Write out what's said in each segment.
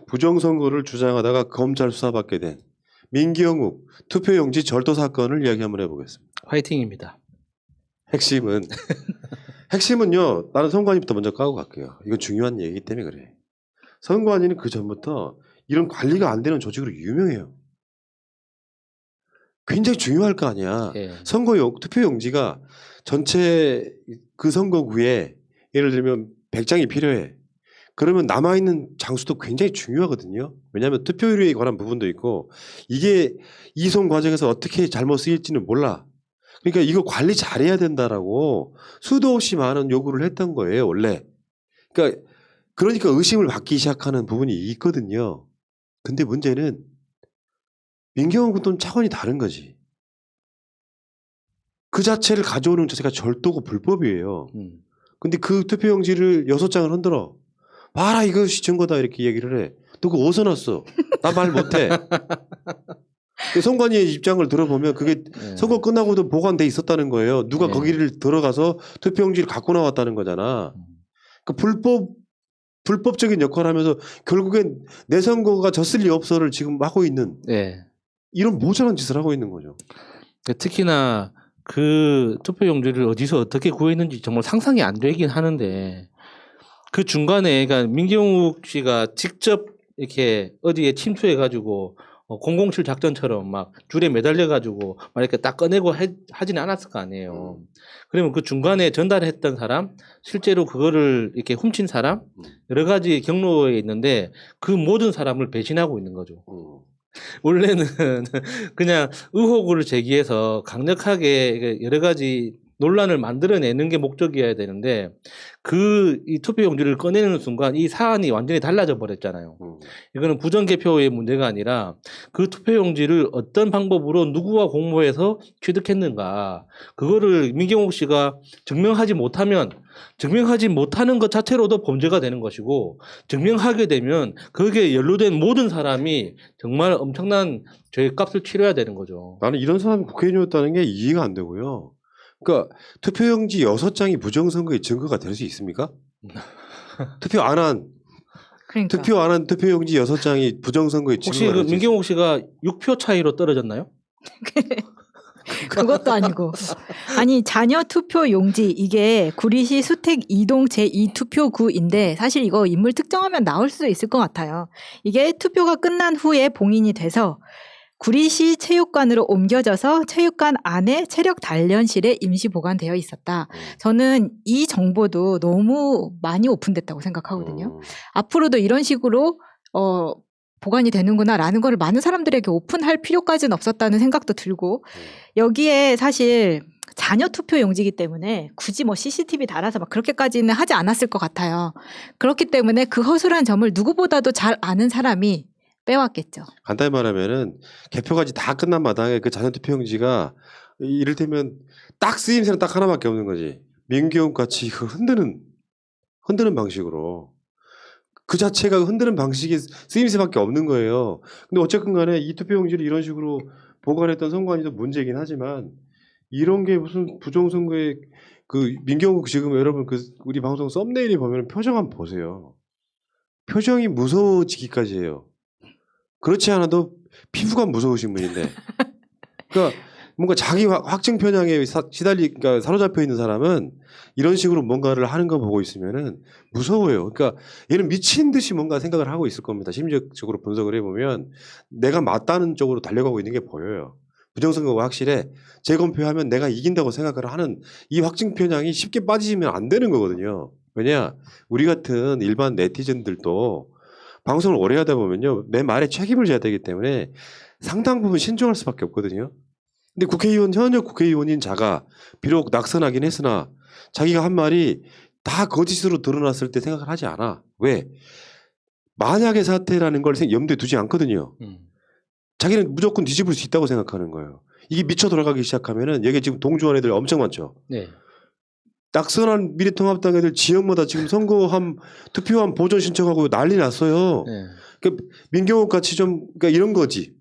부정선거를 주장하다가 검찰 수사받게 된 민경욱 투표용지 절도 사건을 이야기 한번 해보겠습니다. 화이팅입니다. 핵심은요. 나는 선관위부터 먼저 까고 갈게요. 이건 중요한 얘기이기 때문에 그래. 선관위는 그 전부터 이런 관리가 안 되는 조직으로 유명해요. 굉장히 중요할 거 아니야. 예. 투표용지가 전체 그 선거구에 예를 들면 100장이 필요해. 그러면 남아있는 장수도 굉장히 중요하거든요. 왜냐하면 투표율에 관한 부분도 있고 이게 이송 과정에서 어떻게 잘못 쓰일지는 몰라. 그러니까 이거 관리 잘해야 된다라고 수도 없이 많은 요구를 했던 거예요. 원래. 그러니까 의심을 받기 시작하는 부분이 있거든요. 근데 문제는 민경욱 군은 차원이 다른 거지. 그 자체를 가져오는 자체가 절도고 불법이에요. 근데 그 투표용지를 6장을 흔들어. 봐라 이것이 증거다 이렇게 얘기를 해. 너 그거 어디서 났어? 나 말 못해. 선관위의 입장을 들어보면 그게 선거 끝나고도 보관돼 있었다는 거예요. 누가 거기를 들어가서 투표용지를 갖고 나왔다는 거잖아. 그 불법적인 역할을 하면서 결국엔 내 선거가 졌을 리 없어를 지금 하고 있는 이런 모자란 짓을 하고 있는 거죠. 특히나 그 투표용지를 어디서 어떻게 구했는지 정말 상상이 안 되긴 하는데 그 중간에 그러니까 민경욱 씨가 직접 이렇게 어디에 침투해가지고 007 작전처럼 막 줄에 매달려가지고 막 이렇게 딱 꺼내고 하지는 않았을 거 아니에요. 그러면 그 중간에 전달했던 사람, 실제로 그거를 이렇게 훔친 사람, 여러 가지 경로에 있는데 그 모든 사람을 배신하고 있는 거죠. 원래는 그냥 의혹을 제기해서 강력하게 여러 가지 논란을 만들어내는 게 목적이어야 되는데 이 투표용지를 꺼내는 순간 이 사안이 완전히 달라져 버렸잖아요. 이거는 부정개표의 문제가 아니라 그 투표용지를 어떤 방법으로 누구와 공모해서 취득했는가 그거를 민경욱 씨가 증명하지 못하는 것 자체로도 범죄가 되는 것이고 증명하게 되면 거기에 연루된 모든 사람이 정말 엄청난 죄값을 치러야 되는 거죠. 나는 이런 사람이 국회의원이었다는 게 이해가 안 되고요. 그러니까 투표용지 6장이 부정선거의 증거가 될 수 있습니까? 투표 안 한 투표용지 6장이 부정선거의 증거가 혹시 그 민경욱 씨가 6표 차이로 떨어졌나요? 그것도 아니고. 아니 자녀 투표 용지 이게 구리시 수택 2동 제2투표구인데 사실 이거 인물 특정하면 나올 수도 있을 것 같아요. 이게 투표가 끝난 후에 봉인이 돼서 구리시 체육관으로 옮겨져서 체육관 안에 체력 단련실에 임시 보관되어 있었다. 저는 이 정보도 너무 많이 오픈됐다고 생각하거든요. 앞으로도 이런 식으로 보관이 되는구나라는 걸 많은 사람들에게 오픈할 필요까지는 없었다는 생각도 들고 여기에 사실 자녀 투표 용지이기 때문에 굳이 뭐 CCTV 달아서 막 그렇게까지는 하지 않았을 것 같아요. 그렇기 때문에 그 허술한 점을 누구보다도 잘 아는 사람이 빼왔겠죠. 간단히 말하면은 개표까지 다 끝난 마당에 그 자녀 투표용지가 이를테면 딱 쓰임새는 딱 하나밖에 없는 거지. 민경욱 같이 이거 흔드는 방식으로 그 자체가 흔드는 방식이 쓰임새밖에 없는 거예요. 근데 어쨌든 간에 이 투표용지를 이런 식으로 보관했던 선관위도 문제이긴 하지만 이런 게 무슨 부정선거에 그 민경욱 지금 여러분 그 우리 방송 썸네일에 보면 표정 한번 보세요. 표정이 무서워지기까지 해요. 그렇지 않아도 피부가 무서우신 분인데, 그러니까 뭔가 자기 확증 편향에 그러니까 사로잡혀 있는 사람은 이런 식으로 뭔가를 하는 거 보고 있으면은 무서워요. 그러니까 얘는 미친 듯이 뭔가 생각을 하고 있을 겁니다. 심리적으로 분석을 해보면 내가 맞다는 쪽으로 달려가고 있는 게 보여요. 부정선거가 확실해. 재검표하면 내가 이긴다고 생각을 하는 이 확증 편향이 쉽게 빠지면 안 되는 거거든요. 왜냐, 우리 같은 일반 네티즌들도 방송을 오래 하다 보면요, 내 말에 책임을 져야 되기 때문에 상당 부분 신중할 수밖에 없거든요. 근데 현역 국회의원인 자가 비록 낙선하긴 했으나 자기가 한 말이 다 거짓으로 드러났을 때 생각을 하지 않아. 왜? 만약의 사태라는 걸 염두에 두지 않거든요. 자기는 무조건 뒤집을 수 있다고 생각하는 거예요. 이게 미쳐 돌아가기 시작하면은 여기 지금 동조한 애들 엄청 많죠. 네. 낙선한 미래통합당 애들 지역마다 지금 선거함 투표함 보존 신청하고 난리 났어요. 네. 그러니까 민경욱 같이 그러니까 이런 거지.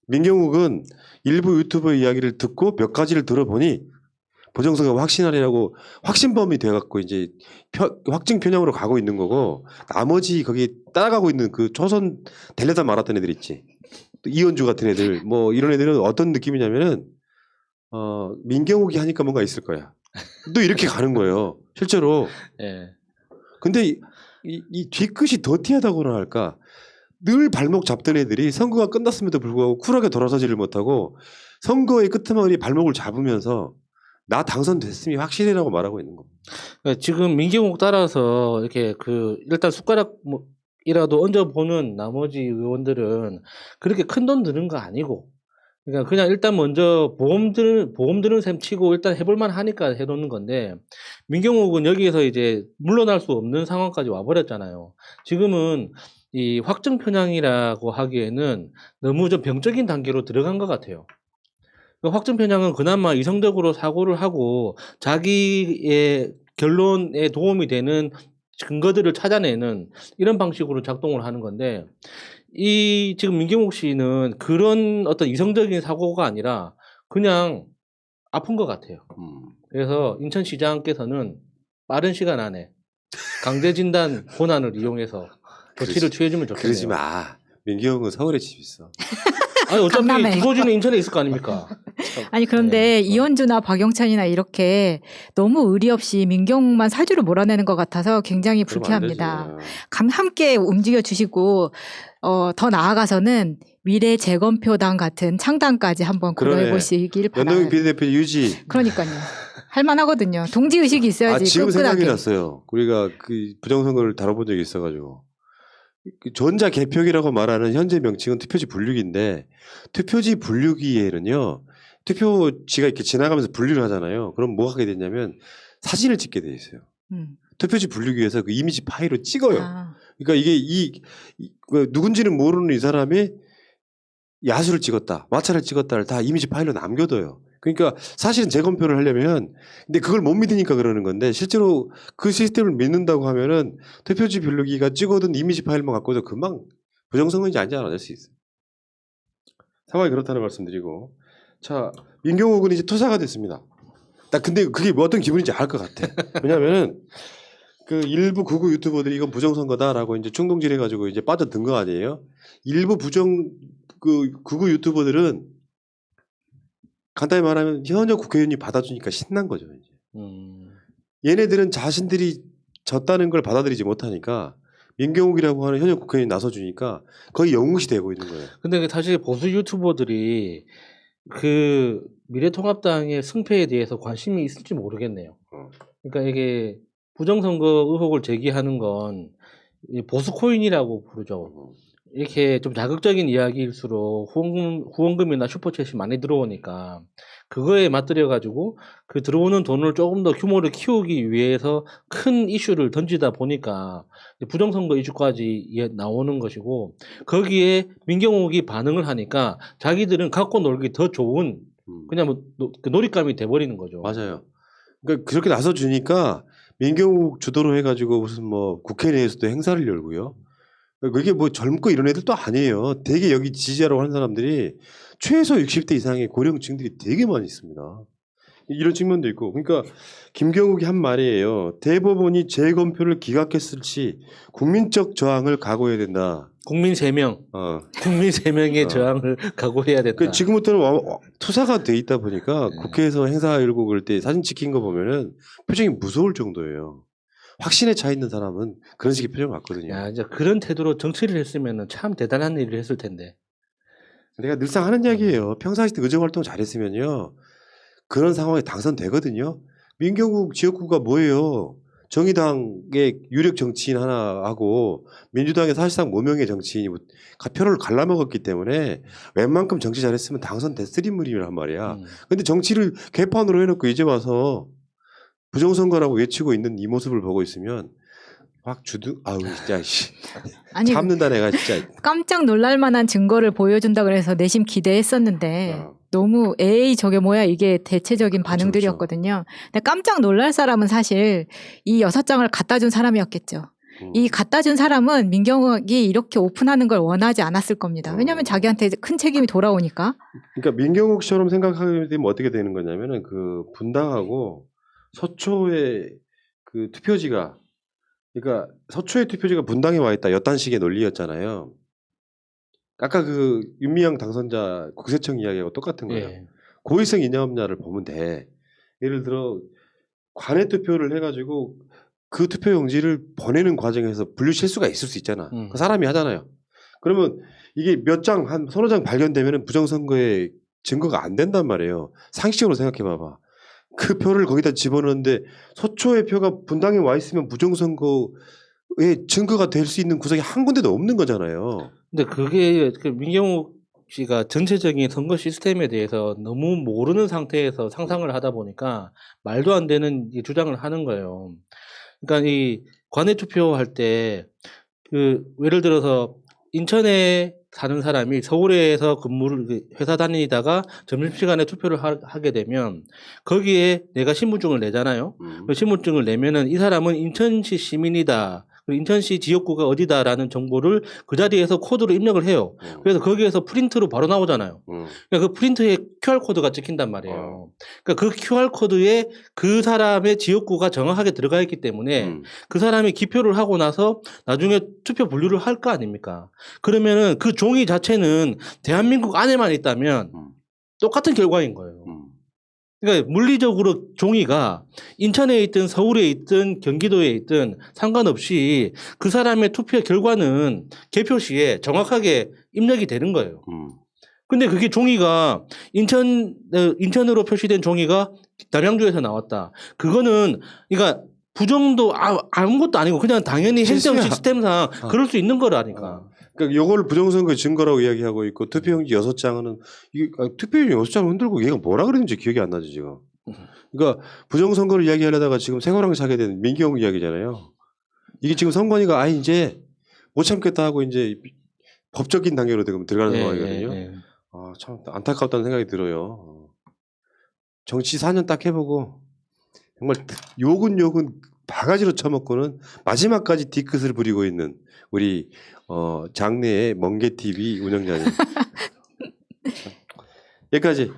민경욱은 일부 유튜버 이야기를 듣고 몇 가지를 들어보니 부정선거 확신하리라고 확신범이 돼갖고 이제 확증 편향으로 가고 있는 거고 나머지 거기 따라가고 있는 그 초선 데려다 말았던 애들 있지. 또 이현주 같은 애들 뭐 이런 애들은 어떤 느낌이냐면은 민경욱이 하니까 뭔가 있을 거야. 또 이렇게 가는 거예요. 실제로. 예. 근데 이 뒤끝이 더티하다고나 할까. 늘 발목 잡던 애들이 선거가 끝났음에도 불구하고 쿨하게 돌아서지를 못하고 선거의 끄트머리 발목을 잡으면서 나 당선됐음이 확실이라고 말하고 있는 겁니다. 그러니까 지금 민경욱 따라서 이렇게 그 일단 숟가락이라도 얹어보는 나머지 의원들은 그렇게 큰 돈 드는 거 아니고 그러니까 그냥 일단 먼저 보험 드는 셈 치고 일단 해볼만 하니까 해놓는 건데 민경욱은 여기에서 이제 물러날 수 없는 상황까지 와버렸잖아요. 지금은 이 확정 편향이라고 하기에는 너무 좀 병적인 단계로 들어간 것 같아요. 그 확정 편향은 그나마 이성적으로 사고를 하고 자기의 결론에 도움이 되는 근거들을 찾아내는 이런 방식으로 작동을 하는 건데 이 지금 민경욱 씨는 그런 어떤 이성적인 사고가 아니라 그냥 아픈 것 같아요. 그래서 인천시장께서는 빠른 시간 안에 강제진단 권한을 이용해서 조치를 취해주면 좋겠네요. 그러지 마. 민경욱은 서울에 집 있어. 아니 어차피 강남에. 주소지는 인천에 있을 거 아닙니까? 아니 그런데 네. 이현주나 박영찬이나 이렇게 너무 의리 없이 민경욱만 사주로 몰아내는 것 같아서 굉장히 그러면 안 불쾌합니다. 되지. 함께 움직여 주시고 더 나아가서는 미래 재검표당 같은 창당까지 한번 그러네. 고려해 보시길 바랍니다. 연동형 비대표 유지. 그러니까요. 할만하거든요. 동지 의식이 있어야지. 지금 생각이 끈끈하게. 났어요. 우리가 그 부정선거를 다뤄본 적이 있어가지고 그 전자 개표기라고 말하는 현재 명칭은 투표지 분류기인데 투표지 분류기에는요 투표지가 이렇게 지나가면서 분류를 하잖아요. 그럼 뭐 하게 됐냐면 사진을 찍게 돼 있어요. 투표지 분류기에서 그 이미지 파일로 찍어요. 아, 그러니까 이게 그 누군지는 모르는 이 사람이 야수를 찍었다, 마차를 찍었다를 다 이미지 파일로 남겨둬요. 그러니까 사실은 재검표를 하려면 근데 그걸 못 믿으니까 그러는 건데 실제로 그 시스템을 믿는다고 하면은 투표지 분류기가 찍어둔 이미지 파일만 갖고도 금방 부정선거인지 아닌지 알아낼 수 있어요. 상황이 그렇다는 말씀드리고 자 민경욱은 이제 투사가 됐습니다. 나 근데 그게 뭐 어떤 기분인지 알 것 같아. 왜냐면은 그 일부 극우 유튜버들이 이건 부정선거다라고 이제 충동질해가지고 이제 빠져든 거 아니에요? 일부 극우 유튜버들은 간단히 말하면 현역 국회의원이 받아주니까 신난 거죠. 이제. 얘네들은 자신들이 졌다는 걸 받아들이지 못하니까 민경욱이라고 하는 현역 국회의원이 나서주니까 거의 영웅시 되고 있는 거예요. 근데 사실 보수 유튜버들이 그 미래통합당의 승패에 대해서 관심이 있을지 모르겠네요. 그러니까 이게 부정선거 의혹을 제기하는 건 보수코인이라고 부르죠. 이렇게 좀 자극적인 이야기일수록 후원금이나 슈퍼챗이 많이 들어오니까 그거에 맞들여 가지고 그 들어오는 돈을 조금 더 규모를 키우기 위해서 큰 이슈를 던지다 보니까 부정선거 이슈까지 나오는 것이고 거기에 민경욱이 반응을 하니까 자기들은 갖고 놀기 더 좋은 그냥 뭐 그 놀잇감이 돼버리는 거죠. 맞아요. 그러니까 그렇게 나서주니까 민경욱 주도로 해가지고 무슨 뭐 국회 내에서도 행사를 열고요. 그게 뭐 젊고 이런 애들도 아니에요. 되게 여기 지지하라고 하는 사람들이 최소 60대 이상의 고령층들이 되게 많이 있습니다. 이런 측면도 있고. 그러니까 김경욱이 한 말이에요. 대법원이 재검표를 기각했을 시 국민적 저항을 각오해야 된다. 국민 3명. 국민 3명의 저항을 각오해야 된다. 그 지금부터는 투사가 돼 있다 보니까 국회에서 행사 열고 그럴 때 사진 찍힌 거 보면은 표정이 무서울 정도예요. 확신에 차 있는 사람은 그런 식의 표정 같거든요. 야, 이제 그런 태도로 정치를 했으면 참 대단한 일을 했을 텐데. 내가 늘상 하는 이야기예요. 평상시 때 의정 활동 잘했으면요. 그런 상황에 당선되거든요. 민경욱 지역구가 뭐예요? 정의당의 유력 정치인 하나하고 민주당의 사실상 무명의 정치인이 표를 갈라먹었기 때문에 웬만큼 정치 잘했으면 당선됐을 인물이란 말이야. 근데 정치를 개판으로 해놓고 이제 와서 부정선거라고 외치고 있는 이 모습을 보고 있으면 확 아우 진짜 아니, 참는다 내가 진짜. 깜짝 놀랄 만한 증거를 보여준다 그래서 내심 기대했었는데 너무 에이 저게 뭐야 이게 대체적인 반응들이었거든요. 근데 깜짝 놀랄 사람은 사실 이 6장을 갖다 준 사람이었겠죠. 이 갖다 준 사람은 민경욱이 이렇게 오픈하는 걸 원하지 않았을 겁니다. 왜냐하면 자기한테 큰 책임이 돌아오니까. 그러니까 민경욱처럼 생각하게 되면 어떻게 되는 거냐면은 그 분당하고 서초의 그 투표지가 그러니까 서초의 투표지가 분당에 와 있다 엿단식의 논리였잖아요. 아까 그 윤미향 당선자 국세청 이야기하고 똑같은 거예요. 예. 고의성 있냐 없냐를 보면 돼. 예를 들어 관외 투표를 해가지고 그 투표용지를 보내는 과정에서 분류 실수가 있을 수 있잖아. 그 사람이 하잖아요. 그러면 이게 몇 장, 한 서너 장 발견되면 부정선거에 증거가 안 된단 말이에요. 상식적으로 생각해 봐봐. 그 표를 거기다 집어넣는데 서초의 표가 분당에 와 있으면 부정선거의 증거가 될 수 있는 구석이 한 군데도 없는 거잖아요. 근데 그게 그 민경욱 씨가 전체적인 선거 시스템에 대해서 너무 모르는 상태에서 상상을 하다 보니까 말도 안 되는 이 주장을 하는 거예요. 그러니까 이 관외 투표할 때 그 예를 들어서 인천에 사는 사람이 서울에서 근무를 회사 다니다가 점심시간에 투표를 하게 되면 거기에 내가 신분증을 내잖아요. 그 신분증을 내면은 이 사람은 인천시 시민이다. 그리고 인천시 지역구가 어디다라는 정보를 그 자리에서 코드로 입력을 해요. 그래서 거기에서 프린트로 바로 나오잖아요. 그러니까 그 프린트에 QR코드가 찍힌단 말이에요. 그러니까 그 QR코드에 그 사람의 지역구가 정확하게 들어가 있기 때문에 그 사람이 기표를 하고 나서 나중에 투표 분류를 할 거 아닙니까? 그러면은 그 종이 자체는 대한민국 안에만 있다면 똑같은 결과인 거예요. 그러니까 물리적으로 종이가 인천에 있든 서울에 있든 경기도에 있든 상관없이 그 사람의 투표 결과는 개표 시에 정확하게 입력이 되는 거예요. 근데 그게 종이가 인천으로 표시된 종이가 남양주에서 나왔다. 그거는 그러니까 부정도 아무것도 아니고 그냥 당연히 행정 실수야. 시스템상 그럴 수 있는 거라니까. 그러니까 이걸 부정선거 증거라고 이야기하고 있고 투표용지 6장은 이게 투표용지 6장을 흔들고 얘가 뭐라 그랬는지 기억이 안 나지 지금. 그러니까 부정선거를 이야기하려다가 지금 생활항 사게 된 민경욱 이야기잖아요. 이게 지금 선관위가 이제 못 참겠다 하고 이제 법적인 단계로 들어가는 상황이거든요. 참 안타깝다는 생각이 들어요. 정치 4년 딱 해보고 정말 욕은 바가지로 쳐먹고는 마지막까지 뒤끝을 부리고 있는 우리 장래의 멍게 TV 운영자님. 여기까지.